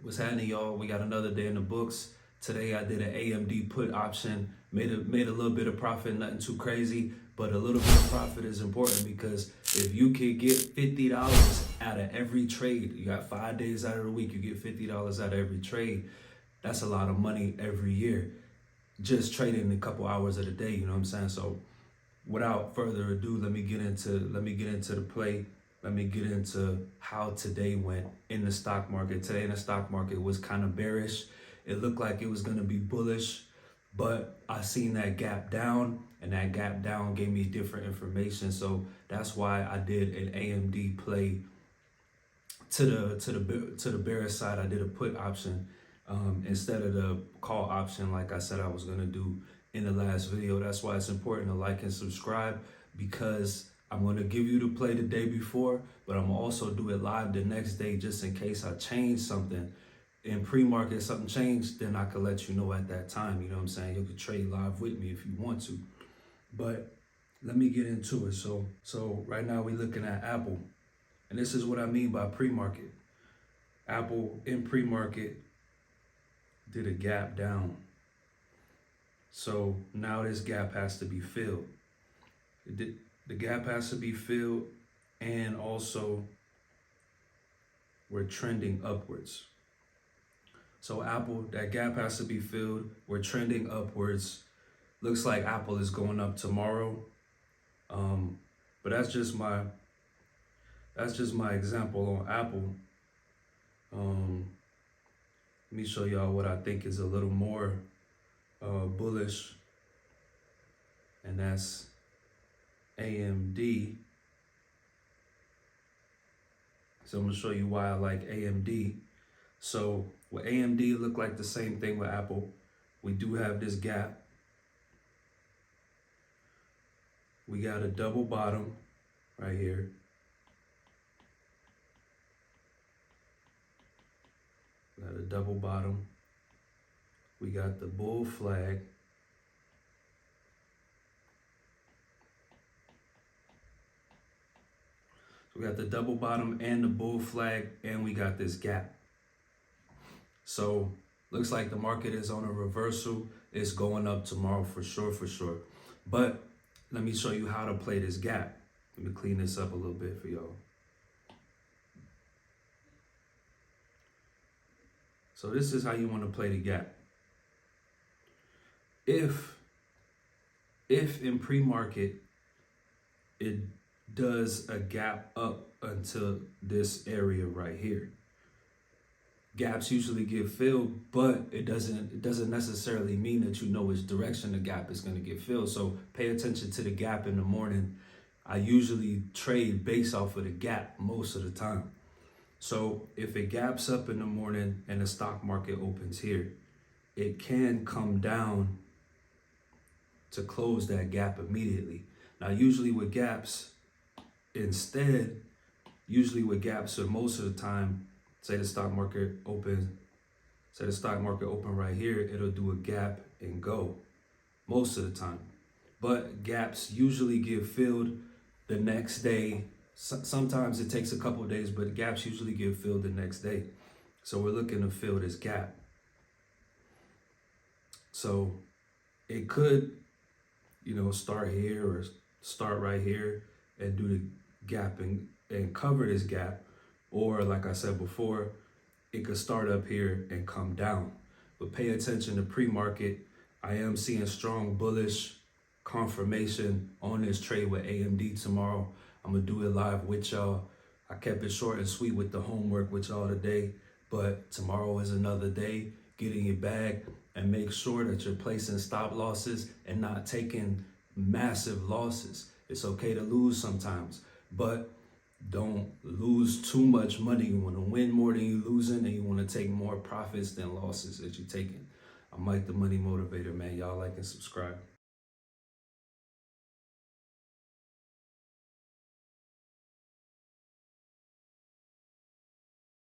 What's happening, y'all? We got another day in the books. Today I did an AMD put option, made a little bit of profit, nothing too crazy, but a little bit of profit is important because if you could get $50 out of every trade, you got 5 days out of the week, you get $50 out of every trade. That's a lot of money every year, just trading a couple hours of the day. You know what I'm saying? So, without further ado, let me get into the play. Let me get into how today went in the stock market. Today in the stock market was kind of bearish. It looked like it was going to be bullish, but I seen that gap down, and that gap down gave me different information. So that's why I did an AMD play to the bearish side. I did a put option instead of the call option, like I said I was going to do in the last video. That's why it's important to like and subscribe, because I'm going to give you the play the day before, but I'm also do it live the next day just in case I change something. In pre-market, something changed, then I could let you know at that time. You know what I'm saying? You could trade live with me if you want to. But let me get into it. So right now we're looking at Apple. And this is what I mean by pre-market. Apple in pre-market did a gap down. So now this gap has to be filled. The gap has to be filled, and also we're trending upwards. So Apple, that gap has to be filled. We're trending upwards. Looks like Apple is going up tomorrow. But that's just my example on Apple. Let me show y'all what I think is a little more bullish, and that's AMD. So I'm gonna show you why I like AMD. So with AMD, look like the same thing with Apple. We do have this gap. We got a double bottom right here. Got a double bottom. We got the bull flag. We got the double bottom and the bull flag, and we got this gap. So looks like the market is on a reversal. It's going up tomorrow for sure. But let me show you how to play this gap. Let me clean this up a little bit for y'all. So this is how you want to play the gap. If in pre-market it does a gap up until this area right here, gaps usually get filled, but it doesn't necessarily mean that you know which direction the gap is going to get filled. So pay attention to the gap in the morning. I usually trade based off of the gap most of the time. So if it gaps up in the morning and the stock market opens here, it can come down to close that gap immediately. Now, usually with gaps, or most of the time, say the stock market open right here, it'll do a gap and go most of the time. But gaps usually get filled the next day. Sometimes it takes a couple of days, but gaps usually get filled the next day. So we're looking to fill this gap. So it could, start here or start right here and do the gap and cover this gap. Or like I said before, it could start up here and come down. But pay attention to pre-market. I am seeing strong bullish confirmation on this trade with AMD tomorrow. I'm going to do it live with y'all. I kept it short and sweet with the homework with y'all today. But tomorrow is another day. Get in your bag and make sure that you're placing stop losses and not taking massive losses. It's okay to lose sometimes, but don't lose too much money. You want to win more than you're losing, and you want to take more profits than losses that you're taking. I'm Mike the Money Motivator, man. Y'all like and subscribe.